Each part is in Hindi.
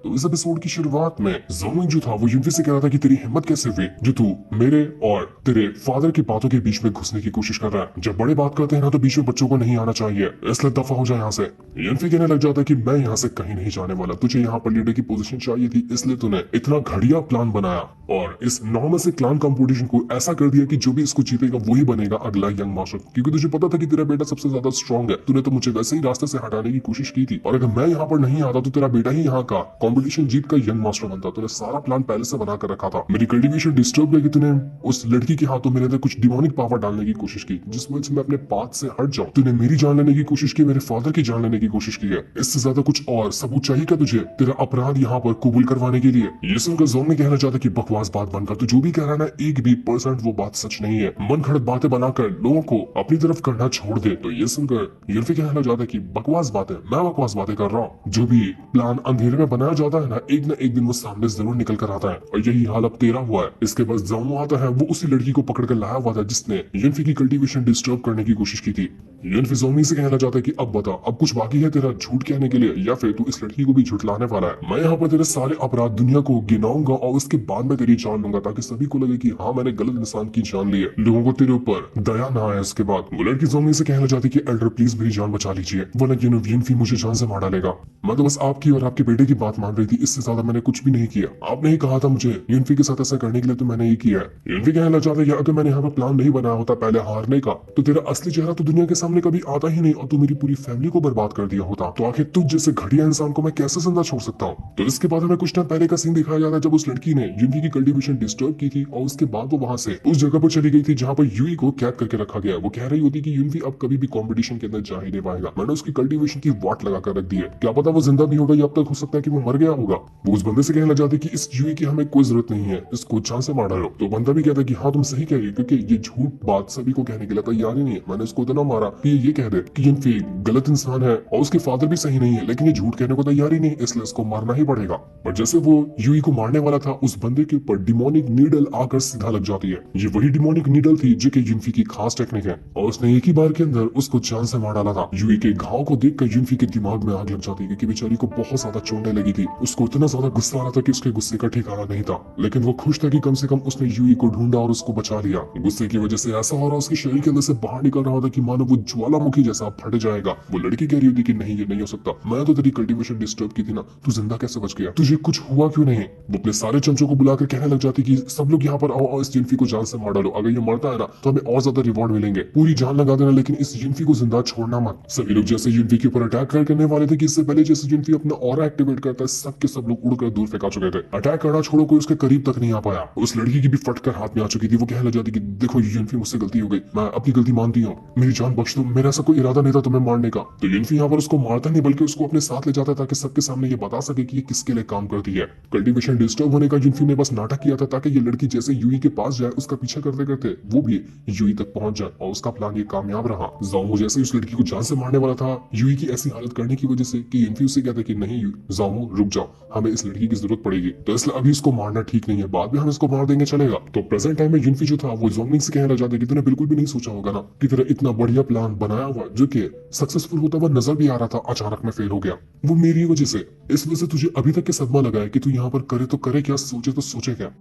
तो इस एपिसोड की शुरुआत में जोंग जो था वो युनफी से कह रहा था कि तेरी हिम्मत कैसे हुई जो तू मेरे और तेरे फादर की बातों के बीच में घुसने की कोशिश कर रहा है। जब बड़े बात करते हैं ना तो बीच में बच्चों को नहीं आना चाहिए, इसलिए दफा हो जाए यहाँ से। युनफी कहने लग जाता है कि मैं यहाँ से कहीं नहीं जाने वाला, तुझे यहाँ पर लीडर की पोजीशन चाहिए थी इसलिए तूने इतना घटिया प्लान बनाया और इस नॉर्मल से क्लान कंपटीशन को ऐसा कर दिया कि जो भी इसको जीतेगा वही बनेगा अगला यंग मास्टर, क्योंकि तुझे पता था कि तेरा बेटा सबसे ज्यादा स्ट्रॉन्ग है। तूने तो मुझे वैसे ही रास्ते से हटाने की कोशिश की थी और अगर मैं यहाँ पर नहीं आता तो तेरा बेटा ही यहाँ का कंपटीशन जीत कर यंग मास्टर बनता। तूने सारा प्लान पहले से बना कर रखा था। मेरी कल्टीवेशन डिस्टर्ब है कि तूने उस लड़की के हाथों मेरे अंदर कुछ डिमोनिक पावर डालने की कोशिश की जिस वजह से मैं अपने पाथ से हट जाऊं। तूने मेरी जान लेने की कोशिश की, मेरे फादर की जान लेने की कोशिश की है। इससे ज्यादा कुछ और सबूत चाहिए क्या तुझे तेरा अपराध यहाँ पर कबूल करवाने के लिए? ये सुनकर जोंग ने कहना चाहता कि बकवास बात बनकर तू जो भी कह रहा है ना एक भी परसेंट वो बात सच नहीं है। मन घड़त बातें बनाकर लोगों को अपनी तरफ करना छोड़ दे। तो ये सुनकर युनफी कहना चाहता कि बकवास बातें, मैं बकवास बातें कर रहा हूँ। जो भी प्लान अंधेरे में बनाया जाता है ना एक दिन वो सामने जरूर निकल कर आता है और यही हाल अब तेरा हुआ है। इसके बाद जोंग आता है, वो उसी लड़की को पकड़ कर लाया हुआ था जिसने युनफी की कल्टीवेशन डिस्टर्ब करने की कोशिश की थी। युनफी जोंग से कहना चाहता है कि अब बता अब कुछ बाकी है तेरा झूठ कहने के लिए या फिर तू इस लड़की को भी झुठलाने वाला है? मैं यहाँ पर तेरे सारे अपराध दुनिया को गिनाऊंगा और उसके बाद में तेरी जान लूंगा ताकि सभी को लगे कि हाँ मैंने गलत इंसान की जान ली है, लोगों को तेरे ऊपर दया ना आए। इसके बाद वो लड़की जोंग से कहना चाहती कि एल्डर प्लीज मेरी जान बचा लीजिए वरना युनफी मुझे जान से मार डालेगा। मैं तो बस आपकी और आपके बेटे की बात मान रही थी, इससे ज्यादा मैंने कुछ भी नहीं किया। आपने ही कहा था मुझे युनफी के साथ ऐसा करने के लिए तो मैंने ये किया है। युनफी कहना चाहता है अगर मैंने यहाँ पर प्लान नहीं बनाया होता पहले हारने का तो तेरा असली चेहरा तो दुनिया के सामने कभी आता ही नहीं और तू मेरी पूरी फैमिली को बर्बाद कर दिया होता। तो आखिर तुझ जैसे घटिया इंसान को मैं कैसे जिंदा छोड़ सकता हूँ? तो इसके बाद हमें कुछ टाइम पहले का सीन दिखाया जाता है जब उस लड़की ने युनफी की कल्टीवेशन डिस्टर्ब की थी और उसके बाद वो वहां से उस जगह पर चली गई थी जहां पर यूई को कैद करके रखा गया। वो कह रही होती कि युनफी अब कभी भी कंपटीशन के अंदर जा ही नहीं पाएगा, मैंने उसकी कल्टीवेशन की वाट लगा कर रख दी है, क्या पता वो जिंदा भी होगा या अब तक हो सकता है कि वो मर गया होगा। वो उस बंदे से कहना चाहते कि इस यूई की हमें कोई जरूरत नहीं है, इसको जान से मार डालो। तो बंदा भी कहता है कि हाँ तुम सही कह रही हो क्योंकि ये झूठ बात सभी को कहने के लिए तैयार ही नहीं है। मैंने उसको इतना मारा कि ये कह दे कि युनफी गलत इंसान है और उसके फादर भी सही नहीं है, लेकिन ये झूठ कहने को तैयार ही नहीं, इसलिए इसको मारना ही पड़ेगा। पर जैसे वो यूई को मारने वाला था उस बंदे के ऊपर डिमोनिक नीडल आकर सीधा लग जाती है। ये वही डिमोनिक नीडल थी जो कि युनफी की खास टेक्निक है और उसने एक ही बार के अंदर उसको जान से मार डाला था। यूई के घाव को देखकर युनफी के दिमाग में आग लग जाती है क्योंकि बेचारी को बहुत ज्यादा चोटें लगी थी। उसको इतना ज्यादा गुस्सा आ रहा था कि उसके गुस्से का ठिकाना नहीं था, लेकिन वो खुश था कि कम से कम उसने यूई को ढूंढा और उसको बचा लिया। गुस्से की वजह से ऐसा हो रहा उसके शरीर के अंदर से बाहर निकल रहा था कि मानो वो ज्वालामुखी जैसा फट जाएगा। वो लड़की कह रही होती कि नहीं ये नहीं हो सकता, मैं तो तेरी कल्टीवेशन डिस्टर्ब की थी ना, तू जिंदा कैसे बच गया, तुझे कुछ हुआ क्यों नहीं? वो अपने सारे चमचों को बुलाकर कहने लग जाती कि सब लोग यहाँ पर आओ और इस युनफी को जान से मार डालो, अगर ये मरता है ना तो हमें और ज्यादा रिवॉर्ड मिलेंगे, पूरी जान लगा देना लेकिन इस युनफी को जिंदा छोड़ना मत। सभी लोग जैसे युनफी के ऊपर अटैक करने वाले थे कि इससे पहले जैसे युनफी अपना ऑरा एक्टिवेट करता है सब के सब लोग उड़कर दूर फेंका चुके थे। अटैक करना छोड़ो कोई उसके करीब तक नहीं आ पाया। उस लड़की की भी फटकर हाथ में आ चुकी थी। वो कहने लग जाती कि देखो युनफी मुझसे गलती हो गई, मैं अपनी गलती मानती हूँ, मेरी जान बख्श दो, मेरा ऐसा कोई इरादा नहीं था तुम्हें मारने का। तो युनफी यहाँ पर उसको मारता नहीं बल्कि उसको अपने साथ ले जाता ताकि सबके सामने ये बता सके कि ये किसके लिए काम करती है। कल्टीवेशन डिस्टर्ब होने का युनफी ने बस नाटक किया था ताकि ये लड़की जैसे यूई के पास जाए उसका पीछा करते करते वो भी यूई तक पहुंच जाए और उसका प्लान ये कामयाब रहा। जोंग जैसे उस लड़की को जान से मारने वाला था यूई की ऐसी हालत करने की वजह से कि युनफी उसे कहता कि नहीं जोंग रुक जाओ, हमें इस लड़की की जरूरत पड़ेगी, तो इसलिए अभी इसको मारना ठीक नहीं है, बाद में हम इसको मार देंगे चलेगा। तो प्रेजेंट टाइम में युनफी जो था वो जोंग से कहना चाहता कि तूने बिल्कुल भी नहीं सोचा होगा ना कि तेरा इतना बढ़िया प्लान बनाया हुआ जो कि सक्सेसफुल होता हुआ नजर भी आ रहा था अचानक में फेल हो गया, वो मेरी वजह से। इस वजह से तुझे अभी तक के सदमा लगा है कि तू यहाँ पर करे तो करे क्या, सोचे तो सोचे क्या।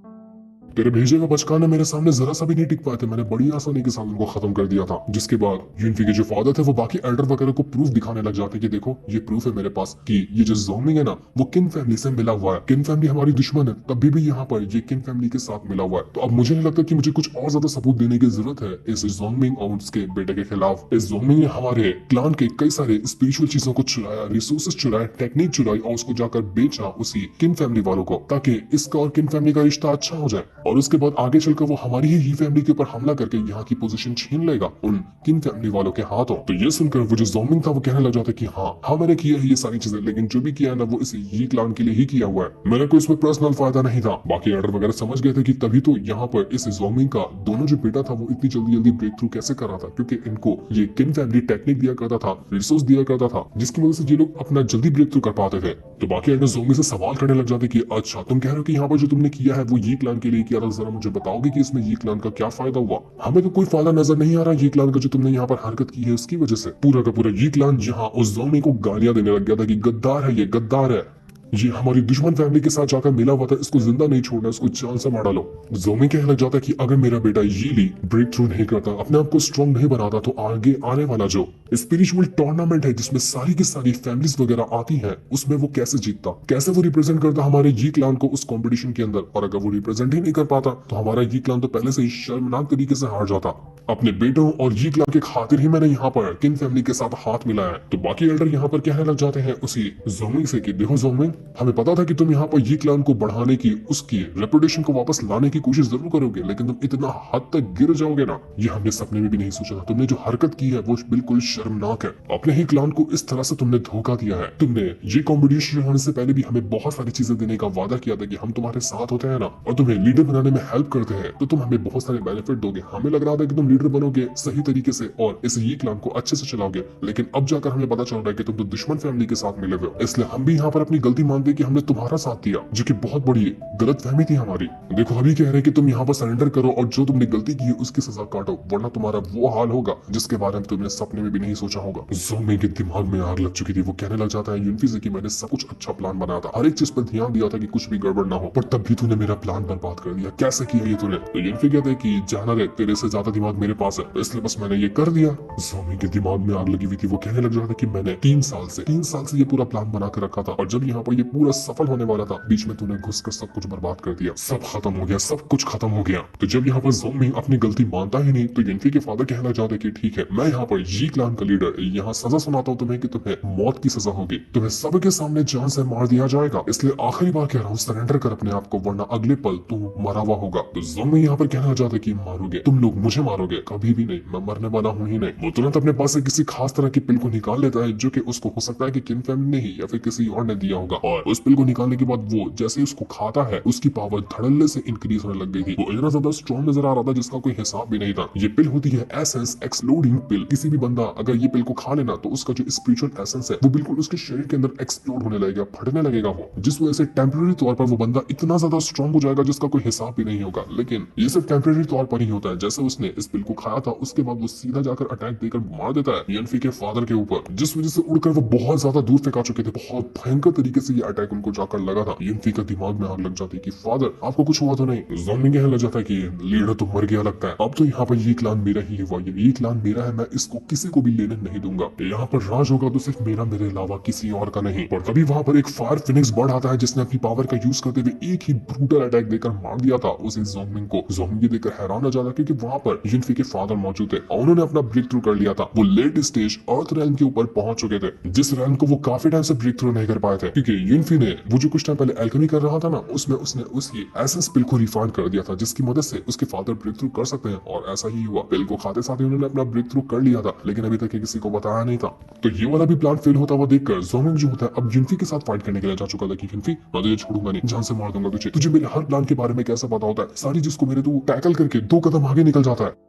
तेरे भेजे हुए बचकाने मेरे सामने जरा सा भी नहीं टिक पाए थे, मैंने बड़ी आसानी के साथ उनको खत्म कर दिया था। जिसके बाद युनफी के जो फादर थे वो बाकी एल्डर वगैरह को प्रूफ दिखाने लग जाते कि देखो ये प्रूफ है मेरे पास कि ये जो जोंग है ना वो किन फैमिली से मिला हुआ है, किन फैमिली हमारी दुश्मन है तभी भी यहाँ पर ये किन फैमिली के साथ मिला हुआ है। तो अब मुझे नहीं लगता कि मुझे कुछ और ज्यादा सबूत देने की जरूरत है इस जोंगमिंग और उसके बेटे के खिलाफ। इस जोंगमिंग ने हमारे क्लान के कई सारे स्पिरिचुअल चीजों को चुराया, रिसोर्सेज चुराया, टेक्निक चुराई और उसको जाकर बेचा उसी किन फैमिली वालों को ताकि इसका और किन फैमिली का रिश्ता अच्छा हो जाए और उसके बाद आगे चलकर वो हमारी ही फैमिली के ऊपर हमला करके यहाँ की पोजीशन छीन लेगा उन किन फैमिली वालों के हाथों। तो ये सुनकर वो जो जोंगमिंग था वो कहने लग जाता कि हाँ मैंने किया है ये सारी चीजें, लेकिन जो भी किया है ना वो इस ही क्लान के लिए ही किया हुआ है, मेरा कोई इसमें पर्सनल फायदा नहीं था। बाकी एडर वगैरह समझ गए थे कि तभी तो यहाँ पर इस जोंगमिंग का दोनों जो बेटा था वो इतनी जल्दी ब्रेक थ्रू कैसे कर रहा था, क्योंकि इनको ये किन फैमिली टेक्निक दिया करता था, रिसोर्स दिया करता था, जिसकी वजह से ये लोग अपना जल्दी ब्रेक थ्रू कर पाते थे। तो बाकी एडर जोंगमिंग से सवाल करने लग जाते कि अच्छा तुम कह रहे हो कि यहाँ पर जो तुमने किया है वो ये क्लान के लिए किया था, जरा मुझे बताओगे कि इसमें ये क्लान का क्या फायदा हुआ? हमें तो कोई फायदा नजर नहीं आ रहा ये क्लान का जो तुमने यहाँ पर हरकत की है उसकी वजह से। पूरा का पूरा ये क्लान यहाँ उस जोंगमिंग को गालियां देने लग गया था कि गद्दार है, ये गद्दार है। ये हमारी दुश्मन फैमिली के साथ जाकर मिला हुआ था, इसको जिंदा नहीं छोड़ना, इसको जान से मार डालो। जोमी कहने लग जाता है कि अगर मेरा बेटा यीली ब्रेक थ्रू नहीं करता, अपने आप को स्ट्रॉन्ग नहीं बनाता, तो आगे आने वाला जो स्पिरिचुअल टूर्नामेंट है जिसमें सारी की सारी फैमिलीज वगैरह आती हैं, उसमें वो कैसे जीतता, कैसे वो रिप्रेजेंट करता हमारे ये क्लान को उस कंपटीशन के अंदर। और अगर वो रिप्रेजेंट ही नहीं कर पाता तो हमारा ये क्लान तो पहले से ही शर्मनाक तरीके से हार जाता। अपने बेटों और ये क्लान के खातिर ही मैंने यहाँ पर किन फैमिली के साथ हाथ मिलाया है। तो बाकी एल्डर यहाँ पर कहने लग जाते हैं उसी जोमिंग से कि देखो जोमिंग, हमें पता था कि तुम यहाँ पर ये क्लान को बढ़ाने की, उसकी रेपुटेशन को वापस लाने की कोशिश जरूर करोगे, लेकिन तुम इतना हद तक गिर जाओगे ना, ये हमने सपने में भी नहीं सोचा था। तुमने जो हरकत की है वो बिल्कुल शर्मनाक है। अपने ही क्लान को इस तरह से तुमने धोखा दिया है। तुमने ये कॉम्पिटिशन होने से पहले भी हमें बहुत सारी चीजें देने का वादा किया था कि हम तुम्हारे साथ होते हैं ना, और तुम्हें लीडर बनाने में हेल्प करते हैं, तो तुम हमें बहुत सारे बेनिफिट दोगे। हमें लग रहा था कि तुम लीडर बनोगे सही तरीके से और इस ये क्लान को अच्छे से चलाओगे, लेकिन अब जाकर हमें पता चल रहा है कि तुम तो दुश्मन फैमिली के साथ मिले हुए हो। इसलिए हम भी यहाँ पर अपनी गलती मानते कि हमने तुम्हारा साथ दिया, जो कि बहुत बड़ी गलत फहमी थी हमारी। देखो अभी कह रहे हैं कि तुम यहाँ पर सरेंडर करो और जो तुमने गलती की है उसकी सजा काटो, वरना तुम्हारा वो हाल होगा जिसके बारे में तुमने सपने में भी नहीं सोचा होगा। जोमी के दिमाग में आग लग चुकी थी। वो कहने लग जाता है यूनफी से कि मैंने सब कुछ अच्छा प्लान बनाया था, हर एक चीज पर ध्यान दिया था कि कुछ भी गड़बड़ ना हो, पर तब भी तूने मेरा प्लान बर्बाद कर दिया। कैसे किया ये तूने? तो यूनफी कहते हैं कि जाना रे, तेरे से ज्यादा दिमाग मेरे पास है, इसलिए बस मैंने ये कर दिया। जोमी के दिमाग में आग लगी हुई थी। वो कहने लग जाता कि मैंने 3 साल से ये पूरा प्लान बना कर रखा था, और जब यहाँ पर ये पूरा सफल होने वाला था, बीच में तूने घुस कर सब कुछ बर्बाद कर दिया। सब खत्म हो गया, सब कुछ खत्म हो गया। तो जब यहाँ पर जोमी अपनी गलती मानता ही नहीं, तो यूनफी के फादर कहने लग जाते कि ठीक है, मैं यहाँ पर ये क्लान का लीडर, यहाँ सजा सुनाता हूँ तुम्हें कि तुम्हें मौत की सजा होगी, तुम्हें सबके सामने जान से मार दिया जाएगा। इसलिए आखिरी बार कह रहा हूँ, सरेंडर कर अपने आप को, वरना अगले पल तू मरा हुआ होगा। तो जोमी यहाँ पर कहना लग जाता कि मारोगे तुम लोग, मुझे मारोगे? कभी भी नहीं, मैं मरने वाला हूँ ही नहीं। वो तुरंत अपने पास से किसी खास तरह की पिल को निकाल लेता है, जो कि उसको हो सकता है कि किन फैमिली ने ही या फिर किसी और ने दिया होगा। और उस पिल को निकालने के बाद वो जैसे ही उसको खाता है, उसकी पावर धड़ल्ले से इंक्रीज होने लग गई थी। वो इतना ज्यादा स्ट्रॉन्ग नजर आ रहा था जिसका कोई हिसाब भी नहीं था। ये पिल होती है एसेंस एक्सप्लोडिंग पिल। किसी भी बंदा अगर ये पिल को खा लेना तो उसका जो स्पिरिचुअल एसेंस है वो बिल्कुल उसके शरीर के अंदर एक्सप्लोड होने लगेगा, फटने लगेगा वो, जिस वजह से टेम्परेरी तौर पर वो बंदा इतना ज्यादा स्ट्रॉन्ग हो जाएगा जिसका कोई हिसाब भी नहीं होगा। लेकिन ये सिर्फ टेम्परेरी तौर पर ही होता है। जैसे उसने इस पिल को खाया था, उसके बाद वो सीधा जाकर अटैक देकर मार देता है यूनफी के फादर के ऊपर, जिस वजह से उड़कर वो बहुत ज्यादा दूर फेंका चुके थे। बहुत भयंकर तरीके से ये अटैक उनको जाकर लगा था। यूनफी का दिमाग में आग लग जाती कि फादर आपको कुछ हुआ तो नहीं? जोमी कहने लग जाता है कि लीडर तो मर गया लगता है, अब तो यहाँ पर ये क्लान मेरा ही हुआ, ये क्लान मेरा है, मैं इसको किसी को भी लेने नहीं दूंगा। यहाँ पर राज होगा तो सिर्फ मेरा, मेरे अलावा किसी और का नहीं। और तभी वहां पर एक फायर फिनिक्स बर्ड आता है जिसने अपनी पावर का यूज करते हुए एक ही ब्रूटल अटैक देकर मार दिया था उसे जोमिंग को। जोमिंग देखकर हैरान हो जाता क्योंकि वहां पर यूनफी के फादर मौजूद थे और उन्होंने अपना ब्रेक थ्रू कर लिया था। वो लेट स्टेज अर्थ रैंक के ऊपर पहुंच चुके थे, जिस रैंक को वो काफी टाइम से ब्रेक थ्रू नहीं कर पाए थे, क्योंकि यूनफी ने वो जो कुछ टाइम पहले एल्केमी कर रहा था ना, उसमें उसने उसकी एसेंस पिल को रिफाइन कर दिया था, जिसकी मदद से उसके फादर ब्रेक थ्रू कर सकते हैं। और ऐसा ही हुआ, पिल को खाते साथ ही उन्होंने अपना ब्रेक थ्रू कर लिया था, लेकिन अभी तक किसी को बताया नहीं था। तो ये वाला भी प्लान फेल होता हुआ देखकर जोमिंग जो होता है अब यूनफी के साथ फाइट करने के लिए जा चुका था कि यूनफी मैं तुझे छोड़ूंगा नहीं, जान से मार दूंगा तुझे। तुझे मेरे हर प्लान के बारे में कैसा पता होता है? सारी चीज को मेरे तू टैकल करके 2 कदम आगे निकल जाता है।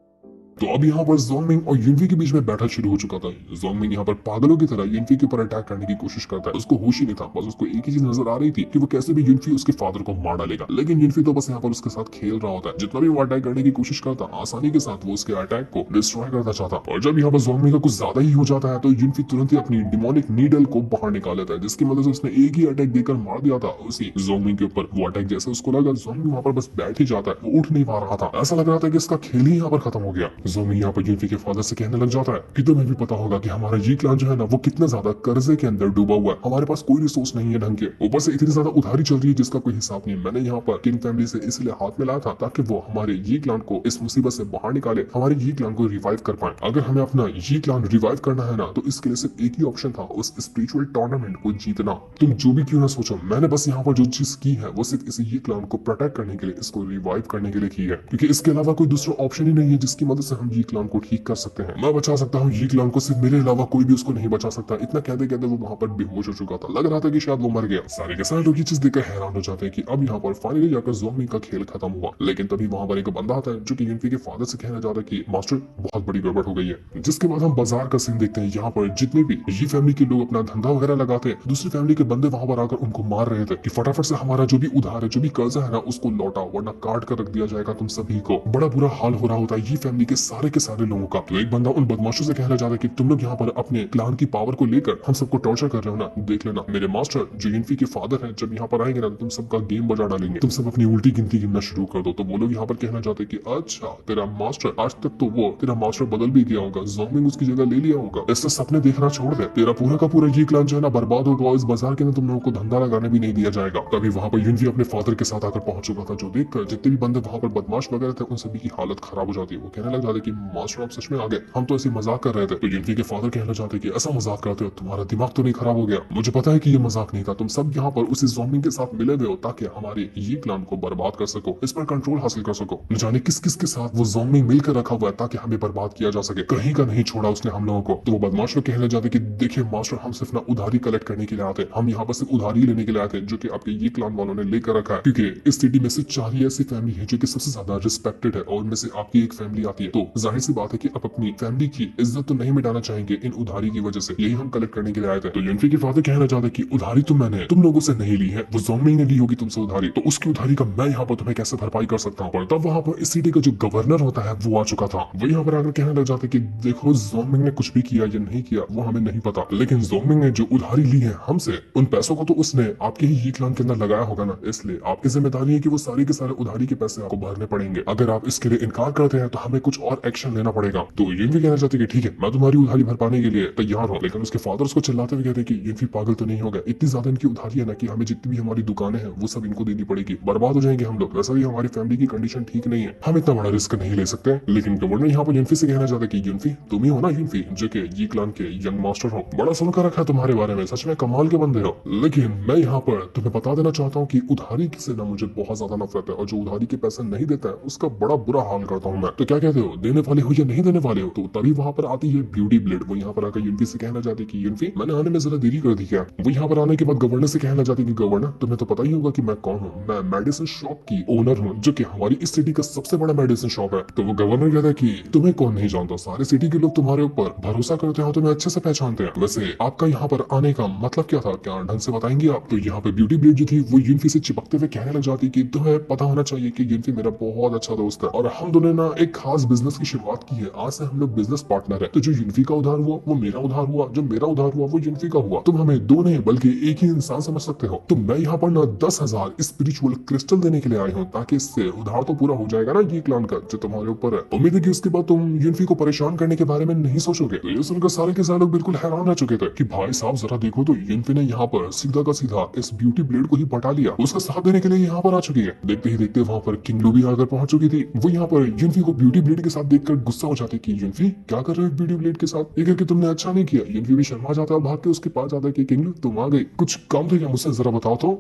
तो अब यहाँ पर जोमिंग और यूनफी के बीच में बैटल शुरू हो चुका था। जोमिंग यहाँ पर पागलों की तरह यूनफी के ऊपर अटैक करने की कोशिश करता है। उसको होश ही नहीं था, बस उसको एक ही चीज नजर आ रही थी कि वो कैसे भी यूनफी उसके फादर को मार डालेगा। लेकिन यूनफी तो बस यहाँ पर उसके साथ खेल रहा होता है। जितना भी वो अटैक करने की कोशिश करता, आसानी के साथ वो उसके अटैक को डिस्ट्रॉय करना चाहता। और जब यहाँ पर जोमिंग का कुछ ज्यादा ही हो जाता है तो यूनफी तुरंत ही अपनी डिमोनिक नीडल को बाहर निकाल लेता है, जिसकी मदद से उसने एक ही अटैक देकर मार दिया था उसी जोमिंग के ऊपर। वो अटैक जैसे उसको लगा, जोमिंग वहां पर बस बैठ ही जाता है, वो उठ नहीं पा रहा था। ऐसा लग रहा था कि इसका खेल ही यहाँ पर खत्म हो गया। जोमिंग यहाँ पर यूनफी के फादर से कहने लग जाता है कि तुम्हें भी पता होगा कि हमारा ये क्लान जो है ना, वो कितना ज्यादा कर्जे के अंदर डूबा हुआ है। हमारे पास कोई रिसोर्स नहीं है ढंग के, ऊपर से इतनी ज्यादा उधारी चल रही है जिसका कोई हिसाब नहीं। मैंने यहाँ पर किंग फैमिली से इसलिए हाथ मिलाया था ताकि वो हमारे ये क्लान को इस मुसीबत से बाहर निकाले, हमारे ये क्लान को रिवाइव कर पाए। अगर हमें अपना ये क्लान रिवाइव करना है ना, तो इसके लिए सिर्फ एक ही ऑप्शन था, उस स्पिरिचुअल टूर्नामेंट को जीतना। तुम जो भी क्यों ना सोचो, मैंने बस यहाँ पर जो चीज की है वो सिर्फ इस ये क्लान को प्रोटेक्ट करने के लिए, इसको रिवाइव करने के लिए की है, क्योंकि इसके अलावा कोई दूसरा ऑप्शन ही नहीं है जिसकी मदद से हम ये क्लान को ठीक कर सकते हैं। मैं बचा सकता हूँ ये क्लान को, सिर्फ मेरे अलावा कोई भी उसको नहीं बचा सकता। इतना कहते कहते वो वहां पर बेहोश हो चुका था, लग रहा था कि शायद वो मर गया। सारे के सारे लोग ये चीज देखकर हैरान हो जाते हैं कि अब यहाँ पर फाइनली जाकर जोमिंग का खेल खत्म हुआ। लेकिन तभी वहां पर एक बंदा आता है जो कि यूनफी के फादर से कहना चाहता है कि मास्टर बहुत बड़ी गड़बड़ हो गई है। जिसके बाद हम बाजार का सीन देखते हैं। यहाँ पर जितने भी ये फैमिली के लोग अपना धंधा वगैरह लगाते हैं, दूसरी फैमिली के बंदे वहां पर आकर उनको मार रहे थे कि फटाफट से हमारा जो भी उधार है, जो भी कर्जा है ना, उसको लौटाओ, वरना काट कर रख दिया जाएगा तुम सभी को। बड़ा बुरा हाल हो रहा होता है ये फैमिली के सारे के सारे लोगों का। तो एक बंदा उन बदमाशों से कहना चाहता है कि तुम लोग यहाँ पर अपने क्लान की पावर को लेकर हम सबको टॉर्चर कर रहे हो ना, देख लेना मेरे मास्टर जो युनफी के फादर है जब यहाँ पर आएंगे ना तुम सबका गेम बजा डालेंगे, तुम सब अपनी उल्टी गिनती गिनना शुरू कर दो। तो वो लोग यहाँ पर कहना चाहते कि अच्छा तेरा मास्टर, आज तक तो वो तेरा मास्टर बदल भी गया होगा, ज़ोंबिंग उसकी जगह ले लिया होगा, इससे सपने देखना छोड़ दे, तेरा पूरा का पूरा ये क्लान जो है ना बर्बाद होगा और इस बाजार के अंदर तुम लोगों को धंधा लगाने भी नहीं दिया जाएगा। तभी वहाँ पर युनफी अपने फादर के साथ आकर पहुंच चुका था, जो देखकर जितने भी बंदे वहाँ पर बदमाश वगैरह थे उन सभी की हालत खराब हो जाती है। वो कहने लग जाते कि मास्टर आप सच में आ गए, हम तो ऐसे मजाक कर रहे थे। तो युनफी के फादर कहना चाहते कि ऐसा मजाक करते हो, तुम्हारा दिमाग तो नहीं खराब हो गया? मुझे पता है कि ये मजाक नहीं था, तुम सब यहाँ पर उसी ज़ॉम्बिंग के साथ मिले हुए हो ताकि हमारे ये क्लान को बर्बाद कर सको, इस पर कंट्रोल हासिल कर सको। न जाने किस किस के साथ वो ज़ॉम्बिंग मिलकर रखा हुआ है ताकि हमें बर्बाद किया जा सके, कहीं का नहीं छोड़ा उसने हम लोगों को। तो वो बदमाश लोग कहने जाते कि देखिए मास्टर, हम सिर्फ ना उधारी कलेक्ट करने के लिए आते, हम यहाँ पर सिर्फ उधारी लेने के लिए आते जो कि आपके ये क्लान वालों ने लेकर रखा है, क्योंकि इस सिटी में से 4 ही ऐसी फैमिली है जो कि सबसे ज्यादा रिस्पेक्टेड है और उनमें से आपकी एक फैमिली आती है। तो जाहिर सी बात है कि आप अपनी फैमिली की इज्जत तो नहीं मिटाना चाहेंगे इन उधारी की वजह से, यही हम कलेक्ट करने के लिए आए थे। तो युनफी के फादर कहना चाहते कि उधारी तो मैंने तुम लोगों से नहीं ली है, वो ज़ॉम्बिंग ने ली होगी तुमसे उधारी, तो उसकी उधारी का मैं यहाँ पर तुम्हें कैसे भरपाई कर सकता हूँ। तब वहाँ पर इस सिटी का जो गवर्नर होता है वो आ चुका था। वो यहाँ पर आकर कहने लग जाते कि देखो ज़ॉम्बिंग ने कुछ भी किया या नहीं किया वो हमें नहीं पता, लेकिन ज़ॉम्बिंग ने जो उधारी ली है हमसे, उन पैसों को तो उसने आपके ही क्लान के अंदर लगाया होगा ना, इसलिए आपकी जिम्मेदारी है कि वो सारे के सारे उधारी के पैसे आपको भरने पड़ेंगे। अगर आप इसके लिए इनकार करते हैं तो हमें कुछ और एक्शन लेना पड़ेगा। तो युनफी कहना चाहते कि ठीक है मैं तुम्हारी उधारी भर पाने के लिए तैयार हूँ, लेकिन उसके फादर उसको चिल्लाते हुए कहते कि युनफी पागल तो नहीं हो गया, इतनी ज्यादा इनकी उधारी है ना कि हमें जितनी भी हमारी दुकानें हैं वो सब इनको देनी पड़ेगी, बर्बाद हो जाएंगे हम लोग, वैसा भी हमारी फैमिली की कंडीशन ठीक नहीं है, हम इतना बड़ा रिस्क नहीं ले सकते। लेकिन गवर्नर यहाँ पर युनफी से कहना चाहता कि युनफी तुम ही हो ना, युनफी जो कि ये क्लान के यंग मास्टर हो, बड़ा सुनकर रखा है तुम्हारे बारे में, सच में कमाल के बंदे हो, लेकिन मैं यहाँ पर तुम्हें बता देना चाहता हूँ कि उधारी से ना मुझे बहुत ज्यादा नफरत है और जो उधारी के पैसे नहीं देता है उसका बड़ा बुरा हाल करता हूँ मैं। तो क्या कहते हो, देने वाले हो या नहीं देने वाले हो? तो तभी वहाँ पर आती है ब्यूटी ब्लेड। वो यहाँ पर आकर युनफी से कहना चाहती कि युनफी मैंने आने में जरा देरी कर दी क्या? वो यहाँ पर आने के बाद गवर्नर से कहना चाहती कि गवर्नर तुम्हें तो पता ही होगा कि मैं कौन हूँ, मैं मेडिसिन शॉप की ओनर हूँ जो कि हमारी इस सिटी का सबसे बड़ा मेडिसिन शॉप है। तो वो गवर्नर कहता है कि तुम्हें कौन नहीं जानता, सारे सिटी के लोग तुम्हारे ऊपर भरोसा करते हो, तुम्हें अच्छे से पहचानते हैं। वैसे आपका यहाँ पर आने का मतलब क्या था, क्या ढंग से बताएंगे आप? तो यहाँ पे ब्यूटी ब्लेड जो थी वो युनफी से चिपकते हुए कहने लग जाती कि तुम्हें पता होना चाहिए कि युनफी मेरा बहुत अच्छा दोस्त है और हम दोनों ने ना एक खास बिजनेस की शुरुआत की है, आज से हम लोग बिजनेस पार्टनर है। तो जो युनफी का उधार हुआ वो मेरा उधार हुआ, जो मेरा उधार हुआ वो युनफी का हुआ। तुम हमें दो नहीं बल्कि एक ही इंसान समझ सकते हो। तो मैं यहाँ पर ना 10,000 स्पिरिचुअल क्रिस्टल देने के लिए आया हूँ ताकि इससे उधार तो पूरा हो जाएगा ना ये क्लान का जो तुम्हारे ऊपर है। उम्मीद है कि उसके बाद तुम युनफी को परेशान करने के बारे में नहीं सोचोगे। तो ये सुनकर सारे के सारे लोग बिल्कुल हैरान रह चुके थे कि भाई साहब जरा देखो, तो युनफी ने यहाँ पर सीधा का सीधा इस ब्यूटी ब्लेड को ही पटा लिया, उसका साथ देने के लिए यहाँ पर आ चुकी है। देखते ही देखते वहाँ पर किंगलू भी आकर पहुंच चुकी थी। वो यहाँ पर युनफी को ब्यूटी ब्लेड के साथ देखकर गुस्सा हो जाती कि युनफी क्या कर रहे हो ब्यूटी ब्लेड के साथ, ये करके तुमने अच्छा नहीं किया। युनफी भी शर्मा जाता है और भाग के उसके पास जाता है कि किंगलू तुम आ गई, कुछ काम था क्या मुझसे, जरा बताओ तो।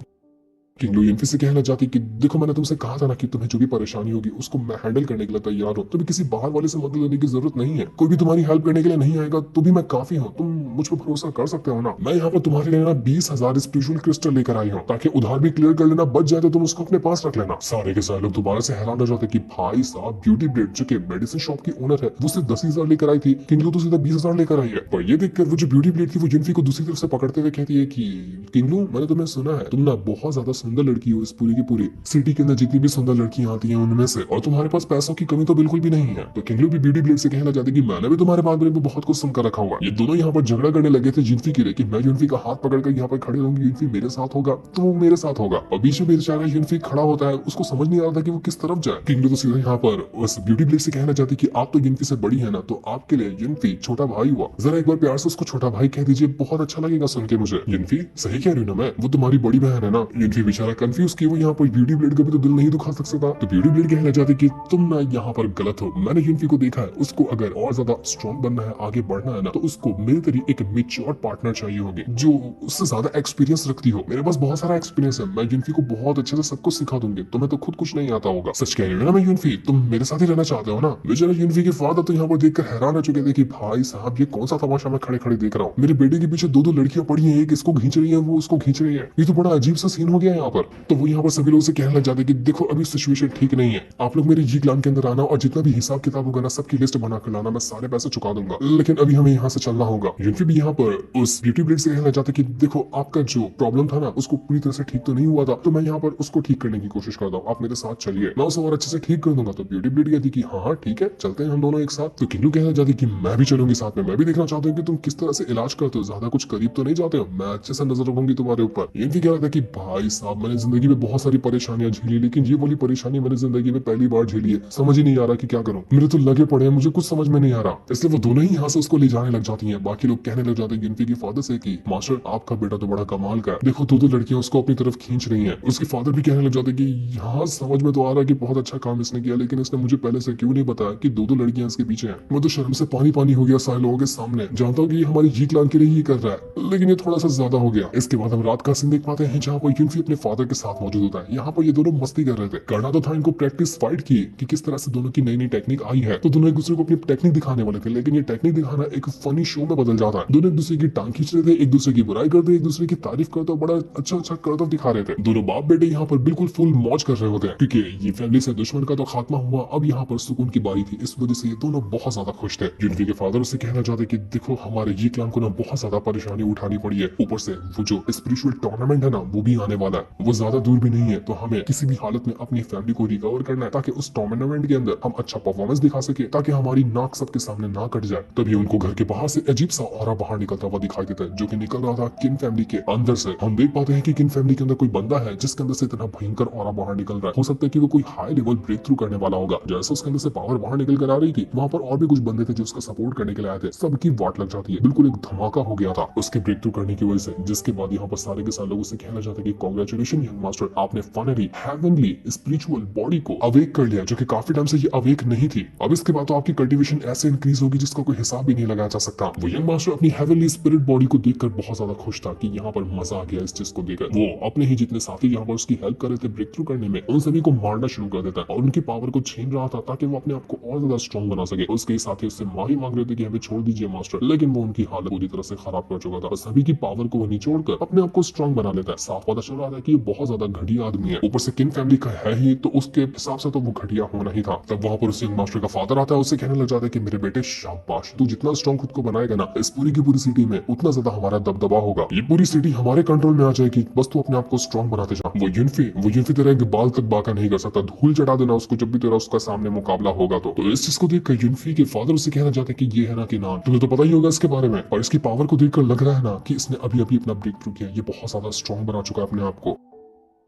किंगलू युनफी से कहना चाहती कि देखो मैंने तुमसे कहा था ना कि तुम्हें जो भी परेशानी होगी उसको मैं हैंडल करने के लिए तैयार हूँ, तुम्हें किसी बाहर वाले से मदद लेने की जरूरत नहीं है, कोई भी तुम्हारी हेल्प करने के लिए नहीं आएगा तो भी मैं काफी हूँ, तुम मुझ पर भरोसा कर सकते हो ना। मैं यहाँ पर तुम्हारे लिए ना 20,000 स्पिरिचुअल क्रिस्टल लेकर आई हूँ ताकि उधार भी क्लियर कर लेना, बच जाए तो तुम उसको अपने पास रख लेना। सारे के सारे लोग दोबारा से हैरान हो जाते कि भाई साहब ब्यूटी ब्लेड जो कि मेडिसिन शॉप की ओनर है वो सिर्फ 10,000 लेकर आई थी, किंगलू तो सीधा 20,000 लेकर आई है। पर ये देखकर वो जो ब्यूटी ब्लेड थी वो युनफी को दूसरी तरफ से पकड़ते हुए कहती है कि किंगलू मैंने तुम्हें सुना है तुम ना बहुत ज्यादा सुंदर लड़की हो, इस पूरी की पूरी सिटी के अंदर जितनी भी सुंदर लड़कियां आती हैं उनमें से, और तुम्हारे पास पैसों की कमी तो बिल्कुल भी नहीं है। तो किंगलू भी ब्यूटी ब्लेड से कहना चाहती कि मैंने भी तुम्हारे बारे में बहुत कुछ सुनकर रखा हुआ। ये दोनों यहाँ पर झगड़ा करने लगे थे युनफी के लिए कि मैं युनफी का हाथ पकड़कर यहाँ पर खड़े रहूंगी, युनफी मेरे साथ होगा तो वो मेरे साथ होगा। और बीच में बेचारा युनफी खड़ा होता है, उसको समझ नहीं आ रहा था कि वो किस तरफ जाए। किंगलू तो सीधा यहाँ पर उस ब्यूटी ब्लेड से कहना चाहती कि आप तो युनफी से बड़ी है ना, तो आपके लिए युनफी छोटा भाई हुआ, जरा एक बार प्यार से उसको छोटा भाई कह दीजिए, बहुत अच्छा लगेगा सुन के मुझे। युनफी सही कह रही हूँ ना मैं, वो तुम्हारी बड़ी बहन है ना। युनफी बेचारा कंफ्यूज की वो यहाँ पर ब्यूटी ब्लेड का भी तो दिल नहीं दुखा सकता। तो ब्यूटी ब्लेड कहना चाहती कि तुम ना यहाँ पर गलत हो, मैंने युनफी को देखा है, उसको अगर और ज्यादा स्ट्रॉन्ग बनना है, आगे बढ़ना है ना, तो उसको मेरे तरीके एक मेच्योर पार्टनर चाहिए होगी जो उससे ज्यादा एक्सपीरियंस रखती हो। मेरे पास बहुत सारा एक्सपीरियंस है, मैं युनफी को बहुत अच्छे से सब कुछ सिखा दूंगी, तुम्हें तो खुद कुछ नहीं आता होगा। सच कह रही हो ना मैं युनफी, तुम मेरे साथ ही रहना चाहते हो ना। बेचारा युनफी के फादर तो यहाँ पर देखकर हैरान हो चुके थे कि भाई साहब ये कौन सा तमाशा मैं खड़े खड़े देख रहा हूँ, मेरे बेटे के पीछे दो लड़कियां पड़ी हैं, एक इसको खींच रही है वो उसको खींच रही है, ये तो बड़ा अजीब सा सीन हो गया यहाँ पर। तो वो यहाँ पर सभी लोगों से कहने लग जाते कि देखो अभी सिचुएशन ठीक नहीं है, आप लोग मेरे जी क्लान के अंदर आना और जितना भी हिसाब किताब होगा ना सबकी लिस्ट बना कर लाना, मैं सारे पैसे चुका दूंगा, लेकिन अभी हमें यहाँ से चलना होगा। यूनफी भी यहाँ पर उस ब्यूटी ब्लेड से कहना चाहता कि देखो आपका जो प्रॉब्लम था ना उसको पूरी तरह से ठीक तो नहीं हुआ था, तो मैं यहाँ पर उसको ठीक करने की कोशिश करता हूँ, आप मेरे साथ चलिए, मैं उसे और अच्छे से ठीक कर दूंगा। तो ब्यूटी ब्लेड कहती कि हाँ ठीक है चलते हैं हम दोनों एक साथ। तो किंगलू कहना चाहती कि मैं भी चलूंगी साथ में, मैं भी देखना चाहता हूँ कि तुम किस तरह से इलाज करते हो, ज्यादा कुछ करीब तो नहीं जाते हो, मैं अच्छे से नजर रखूंगी तुम्हारे ऊपर। यूनफी कह रहा था कि भाई साहब मैंने जिंदगी में बहुत सारी परेशानियां झेली, लेकिन ये वाली परेशानी मैंने जिंदगी में पहली बार झेली है, समझ ही नहीं आ रहा कि क्या करूं, मेरे तो लगे पड़े हैं, मुझे कुछ समझ में नहीं आ रहा। इसलिए वो दोनों ही यहाँ से उसको ले जाने लग जाती हैं। बाकी लोग कहने लग जाते हैं यूनफी के फादर से कि मास्टर आपका बेटा तो बड़ा कमाल का है, देखो दो लड़कियां उसको अपनी तरफ खींच रही हैं। उसके फादर भी कहने लग जाते कि यहाँ समझ में तो आ रहा है कि बहुत अच्छा काम इसने किया, लेकिन इसने मुझे पहले से क्यों नहीं बताया कि दो लड़कियां इसके पीछे हैं। मैं तो शर्म से पानी पानी हो गया सारे लोगों के सामने, जानता हूँ कि ये हमारी जी क्लान के लिए ही कर रहा है, लेकिन ये थोड़ा सा ज्यादा हो गया। इसके बाद हम रात का सीन देख पाते हैं जहाँ पर यूनफी अपने फादर के साथ मौजूद होता है। यहाँ पर ये दोनों मस्ती कर रहे थे, करना तो था इनको प्रैक्टिस फाइट की कि किस तरह से दोनों की नई नई टेक्निक आई है, तो दोनों एक दूसरे को अपनी टेक्निक दिखाने वाले थे, लेकिन ये टेक्निक दिखाना एक फनी शो में बदल जाता है। दोनों एक दूसरे की टांग खींच रहे थे, एक दूसरे की बुराई करते, एक दूसरे की तारीफ करते, बड़ा अच्छा अच्छा करतब दिखा रहे थे। दोनों बाप बेटे यहाँ पर बिल्कुल फुल मौज कर रहे होते हैं, क्योंकि ये फैमिली से दुश्मन का तो खात्मा हुआ, अब यहाँ पर सुकून की बारी थी, इस वजह से ये दोनों बहुत ज्यादा खुश थे। यूनफी के फादर उससे कहना चाहते कि देखो हमारे जी क्लान को ना बहुत ज्यादा परेशानी उठानी पड़ी है, ऊपर से वो जो स्पिरिचुअल टूर्नामेंट है ना वो भी आने वाला है, वो ज्यादा दूर भी नहीं है, तो हमें किसी भी हालत में अपनी फैमिली को रिकवर करना है ताकि उस टूर्नामेंट के अंदर हम अच्छा परफॉर्मेंस दिखा सके, ताकि हमारी नाक सबके सामने ना कट जाए। तभी उनको घर के बाहर से अजीब सा ऑरा बाहर निकलता हुआ दिखाई देता है, जो कि निकल रहा था किन फैमिली के अंदर से। हम देख पाते हैं कि किन फैमिली के अंदर कोई बंदा है जिसके अंदर से इतना भयंकर ऑरा बाहर निकल रहा है, हो सकता है कि वो कोई हाई लेवल ब्रेक थ्रू करने वाला होगा। जैसे उसके अंदर से पावर बाहर निकल कर आ रही थी, वहां पर और भी कुछ बंदे थे जो उसका सपोर्ट करने के लिए आए थे, सबकी वाट लग जाती है, बिल्कुल एक धमाका हो गया था उसके ब्रेक थ्रू करने की वजह से। जिसके बाद यहाँ पर सारे के सारे लोग उसे कहना चाहते कि कांग्रेचुलेशन यंग मास्टर, आपने फाइनली हेवनली स्पिरिचुअल बॉडी को अवेक कर लिया, जो कि काफी टाइम से ये अवेक नहीं थी। अब इसके बाद तो आपकी कल्टीवेशन ऐसे इंक्रीज होगी जिसका कोई हिसाब भी नहीं लगाया जा सकता। वो यंग मास्टर अपनी हेवनली स्पिरिट बॉडी को देखकर बहुत ज्यादा खुश था कि यहाँ पर मजा आ गया इस चीज को देखकर। वो अपने ही जितने साथी यहाँ पर उसकी हेल्प कर रहे थे ब्रेक थ्रू करने में, उन सभी को मारना शुरू कर देता है और उनकी पावर को छीन रहा था ताकि वो अपने आप को और ज्यादा स्ट्रॉन्ग बना सके। उसके साथी उससे माफी मांग रहे थे कि हमें छोड़ दीजिए मास्टर, लेकिन वो उनकी हालत पूरी तरह से खराब कर चुका था और सभी की पावर को वो निचोड़कर अपने आप को स्ट्रॉन्ग बना लेता है। साफ पता चल रहा था कि ये बहुत ज्यादा घटिया आदमी है, ऊपर से किन फैमिली का है ही, तो उसके हिसाब से तो वो घटिया होना ही था। तब वहां पर उस यंग मास्टर का फादर आता है, उससे कहने लग जाता है कि मेरे बेटे शाबाश, तू जितना स्ट्रॉन्ग खुद को बनाएगा ना इस पूरी की पूरी सिटी में, उतना ज्यादा हमारा दबदबा होगा, ये पूरी सिटी हमारे कंट्रोल में आ जाएगी, बस तू अपने आप को स्ट्रॉन्ग बनाते जा। वो यूनफी तेरा एक बाल तक बाका नहीं कर सकता, धूल चढ़ा देना उसको जब भी तेरा उसका सामने मुकाबला होगा। तो इस चीज को देखकर यूनफी के फादर उससे कहना चाहते कि ये है ना कि ना, तुम्हें तो पता ही होगा इसके बारे में, और इसकी पावर को देखकर लग रहा है ना कि इसने अभी अभी अपना ब्रेक थ्रू किया, ये बहुत ज्यादा स्ट्रॉन्ग बना चुका है अपने आप को।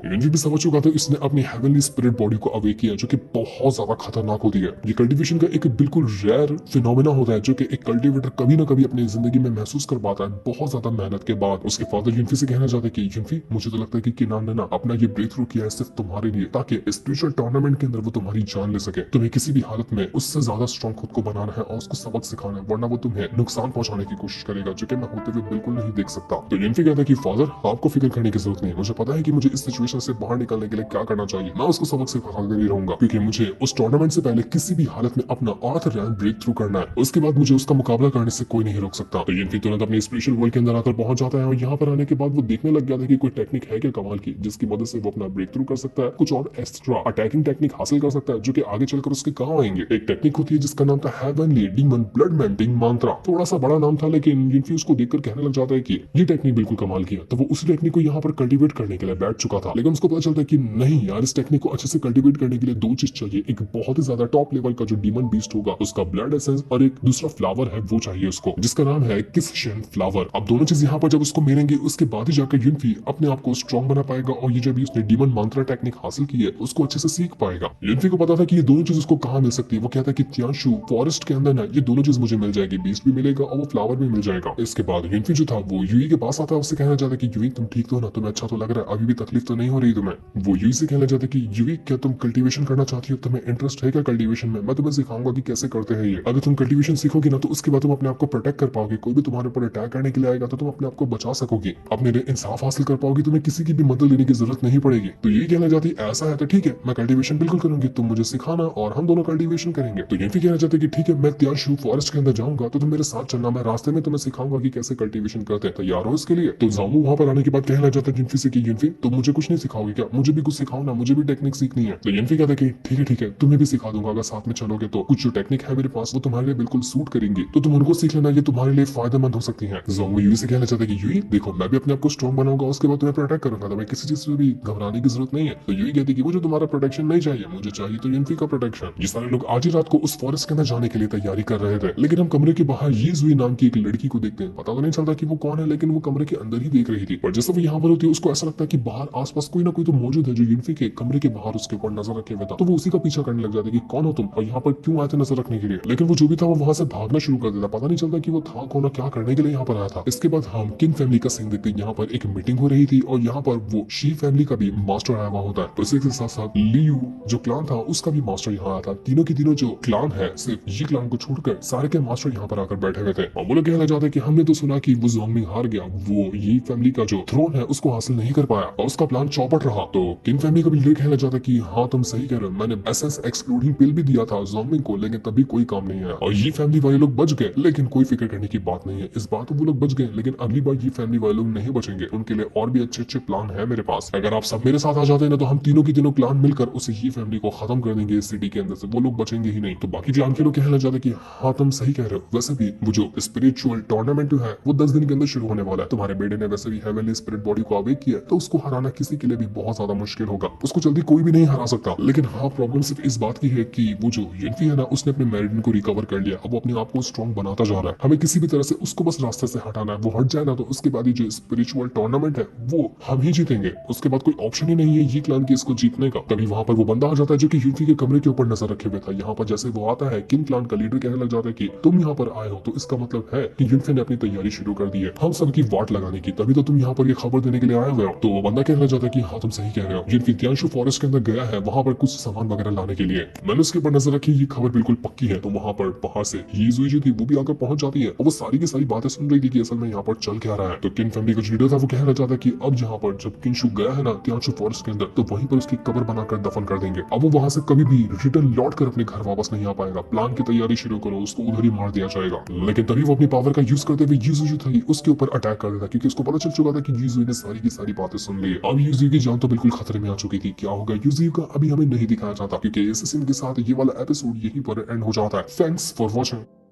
यूनफी भी समझ चुका था इसने अपनी हेवनली स्पिरिट बॉडी को अवेक किया, जो कि बहुत ज्यादा खतरनाक होती है। ये कल्टीवेशन का एक बिल्कुल रेयर फिनोमेना होता है, जो कि एक कल्टीवेटर कभी ना कभी अपनी जिंदगी में महसूस कर पाता है बहुत ज्यादा मेहनत के बाद। उसके फादर यूनफी से कहना चाहते कि यूनफी, मुझे तो लगता है कि किनान ने ना अपना ये ब्रेक थ्रू किया है सिर्फ तुम्हारे लिए, ताकि स्पिरिचुअल टूर्नामेंट के अंदर वो तुम्हारी जान ले सके। तुम्हें किसी भी हालत में उससे ज्यादा स्ट्रॉन्ग खुद को बनाना है और उसको सबक सिखाना है, वरना वो तुम्हें नुकसान पहुंचाने की कोशिश करेगा, जो कि मैं होते हुए बिल्कुल नहीं देख सकता। तो यूनफी कहता है कि फादर आपको फिक्र करने की जरूरत नहीं, मुझे पता है कि मुझे इस सिचुएशन से बाहर निकलने के लिए क्या करना चाहिए, मैं उसको सबक सिखाकर ही रहूंगा, क्योंकि मुझे उस टूर्नामेंट से पहले किसी भी हालत में अपना आर्थ रैंक ब्रेक थ्रू करना है, उसके बाद मुझे उसका मुकाबला करने से कोई नहीं रोक सकता। तो यूनफी तुरंत अपने स्पिरिचुअल वर्ल्ड के अंदर आकर पहुंच जाता है और यहाँ पर आने के बाद वो देखने लग गया था कि कोई टेक्निक है क्या कमाल की, जिसकी मदद से वो अपना ब्रेक थ्रू कर सकता है, कुछ और एक्स्ट्रा अटैकिंग टेक्निक हासिल कर सकता है, जो कि आगे चलकर उसके काम आएंगे। एक टेक्निक होती है जिसका नाम था हेवनली डीमन ब्लड मेल्टिंग मंत्रा। थोड़ा सा बड़ा नाम था, लेकिन यूनफी उसको देखकर कहने लग जाता है कि ये टेक्निक बिल्कुल कमाल की है। तो वो उसी टेक्निक को यहाँ पर कल्टीवेट करने के लिए बैठ चुका था, लेकिन उसको पता चलता है कि नहीं यार, इस टेक्निक को अच्छे से कल्टीवेट करने के लिए दो चीज चाहिए, एक बहुत ही ज्यादा टॉप लेवल का जो डीमन बीस्ट होगा उसका ब्लड एसेंस, और एक दूसरा फ्लावर है वो चाहिए उसको, जिसका नाम है किसशन फ्लावर। अब दोनों चीज यहाँ पर जब उसको मिलेंगे उसके बाद ही जाकर यूनफी अपने आप को स्ट्रॉन्ग बना पाएगा और ये जब उसने डीमन मंत्रा टेक्निक हासिल की है उसको अच्छे से सीख पाएगा। यूनफी को पता था कि ये दोनों चीज उसको कहाँ मिल सकती है। वो कहता है कि त्याशु फॉरेस्ट के अंदर ना ये दोनों चीज मुझे मिल जाएगी, बीस्ट भी मिलेगा और वो फ्लावर भी मिल जाएगा। इसके बाद यूनफी जो था वो यूई के पास आता है, उससे कहना चाहता है कि यूई तुम ठीक तो ना, तुम्हें अच्छा तो लग रहा है, अभी भी तकलीफ तो नहीं हो रही तुम्हें। वो यूई से कहना चाहता है कि यूई क्या तुम कल्टीवेशन करना चाहती हो, तुम्हें इंटरेस्ट है क्या कल्टीवेशन में, मैं तुम्हें सिखाऊंगा कि कैसे करते हैं ये। अगर तुम कल्टीवेशन सीखोगी ना तो उसके बाद तुम अपने आप को प्रोटेक्ट कर पाओगे, कोई भी तुम्हारे ऊपर अटैक करने के लिए आएगा तो तुम अपने आप को बचा सकोगी, अपने लिए इंसाफ हासिल कर पाओगी, तुम्हें किसी की भी मदद लेने की जरूरत नहीं पड़ेगी। तो ये कहना चाहती ऐसा है तो ठीक है, मैं कल्टीवेशन बिल्कुल करूंगी, तुम मुझे सिखाना और हम दोनों कल्टीवेशन करेंगे। तो ये भी कहना चाहते कि ठीक है, मैं त्याशु फॉरेस्ट के अंदर जाऊंगा तो तुम मेरे साथ चलना, मैं रास्ते में तुम्हें सिखाऊंगा कि कैसे कल्टीवेशन करते हैं। तैयार हो इसके लिए? तो जामू वहां पर आने के बाद कहना चाहता है जिनफी से कि जिनफी तुम मुझे कुछ नहीं नहीं सिखाओगे क्या? मुझे भी कुछ सिखाओ ना, मुझे भी टेक्निक सीखनी है। तो यिनफी कहता है कि ठीक है तुम्हें भी सिखा दूंगा, अगर साथ में चलोगे तो कुछ जो टेक्निक है मेरे पास वो तुम्हारे लिए बिल्कुल सूट करेंगी, तो तुम उनको सीख लेना, ये तुम्हारे लिए फायदेमंद हो सकती है। जोंग यूई से कहना चाहता है कि यूई देखो मैं भी अपने आप को स्ट्रॉन्ग बनाऊंगा, उसके बाद तुम्हें प्रोटेक्ट करूंगा, तुम्हें किसी चीज से भी घबराने की जरूरत नहीं है। तो यूई कहती है कि मुझे तुम्हारा प्रोटेक्शन नहीं चाहिए, मुझे चाहिए तो यिनफी का प्रोटेक्शन। ये सारे लोग आज ही रात को उस फॉरेस्ट के अंदर जाने के लिए तैयारी कर रहे थे, लेकिन हम कमरे के बाहर ये जुई नाम की एक लड़की को देखते हैं। पता तो नहीं चलता कि वो कौन है, लेकिन वो कमरे के अंदर ही देख रही थी। और जैसे वो यहाँ पर होती है उसको ऐसा लगता है कि बाहर आसपास कोई ना कोई तो मौजूद है जो यिनफी के कमरे के बाहर उसके ऊपर नजर रखे हुए था। तो वो उसी का पीछा करने लग जाता है कि कौन हो तुम और यहाँ पर क्यों आए थे नजर रखने के लिए। लेकिन वो जो भी था वो वहां से भागना शुरू कर देता, पता नहीं चलता कि वो था कौन और क्या करने के लिए यहाँ पर आया था। इसके बाद हम किंग फैमिली का सीन देखते हैं। यहाँ पर एक मीटिंग हो रही थी और यहाँ पर वो शी फैमिली का भी मास्टर आया हुआ होता है। तो इसी के साथ साथ लियू जो क्लान था उसका भी मास्टर यहाँ आया था। तीनों की तीनों जो क्लान है सिर्फ ये क्लान को छोड़कर सारे के मास्टर यहाँ पर आकर बैठे हुए थे। और वो लोग कहना चाहते हैं कि हमने तो सुना कि वो ज़ोंगमिंग हार गया, वो ये फैमिली का जो थ्रोन है उसको हासिल नहीं कर पाया और उसका प्लान चौपट रहा। तो किंग फैमिली का भी लीडर कहना चाहता है कि हाँ तुम सही कह रहे हो, मैंने एसेंस एक्सप्लोडिंग पिल भी दिया था ज़ोंगमिंग को, लेकिन तभी कोई काम नहीं आया। और ये फैमिली वाले लोग बच गए, लेकिन कोई फिक्र करने की बात नहीं है। इस बात वो लोग बच गए, लेकिन अगली बार ये फैमिली वाले लोग नहीं बचेंगे, उनके लिए और भी अच्छे अच्छे प्लान है मेरे पास। अगर आप सब मेरे साथ आ जाते हैं ना तो हम तीनों की तीनों क्लान मिलकर उस ये फैमिली को खत्म कर देंगे इस सिटी के अंदर से, वो लोग बचेंगे ही नहीं। तो बाकी क्लान के लोग कहना चाहते कि हाँ तुम सही कह रहे हो, वैसे भी वो जो स्पिरिचुअल टूर्नामेंट है वो 10 दिन के अंदर शुरू होने वाला है। तुम्हारे बेटे ने वैसे भी हेवनली स्पिरिट बॉडी को अवेक किया, तो उसको हराना किसी के लिए भी बहुत ज्यादा मुश्किल होगा, उसको जल्दी कोई भी नहीं हरा सकता। लेकिन हाँ प्रॉब्लम सिर्फ इस बात की है कि वो जो यिनफी है ना उसने अपने मेरिडन को रिकवर कर लिया, अब वो अपने आप को स्ट्रॉन्ग बनाता जा रहा है। हमें किसी भी तरह से उसको बस रास्ते से हटाना है, वो हट जाए ना तो उसके बाद ये जो स्पिरिचुअल टूर्नामेंट है वो हम ही जीतेंगे, उसके बाद कोई ऑप्शन ही नहीं है ये क्लान की इसको जीतने का। तभी वहां पर वो बंदा आ जाता है जो कि यूफी के कमरे के ऊपर नजर रखे हुए था। यहाँ पर जैसे वो आता है किंग क्लान का लीडर कहने लग जाता है कि तुम यहाँ पर आए हो तो इसका मतलब है कि यूफी ने अपनी तैयारी शुरू कर दी है हम सबकी वाट लगाने की, तभी तो तुम यहाँ पर ये खबर देने के लिए आए हुए हो। तो वो बंदा कहने लग जाता है कि हाँ तुम सही कह रहे हो, यूफी त्याशु फॉरेस्ट के अंदर गया है वहां पर कुछ सामान वगैरह लाने के लिए, मैंने उसके ऊपर नजर रखी, ये खबर बिल्कुल पक्की है। तो वहां पर बाहर से ये जुई जो थी वो भी आकर पहुंच जाती है और वो सारी की सारी बातें सुन रही थी कि असल में यहाँ पर चल क्या रहा है। तो किंग फैमिली का जो लीडर था वो कहना चाहता है कि अब यहाँ पर जब किंशु गया है ना त्याशु फॉरेस्ट के अंदर तो वहीं पर उसकी कब्र बनाकर दफन कर देंगे। अब वो वहां से कभी भी रिटर्न लौट कर अपने घर वापस नहीं आ पाएगा, प्लान की तैयारी शुरू करो, उसको उधर ही मार दिया जाएगा। लेकिन तभी वो अपनी पावर का यूज करते हुए यूजू जो था उसके ऊपर अटैक कर देता, क्योंकि उसको पता चल चुका था कि यूजू ने सारी की सारी बातें सुन ली। अब यूजू की जान तो बिल्कुल खतरे में आ चुकी थी। क्या होगा यूजू का अभी हमें नहीं दिखाया जाता, क्योंकि इस सीन के साथ ये वाला एपिसोड यहीं पर एंड हो जाता है। Thanks for watching.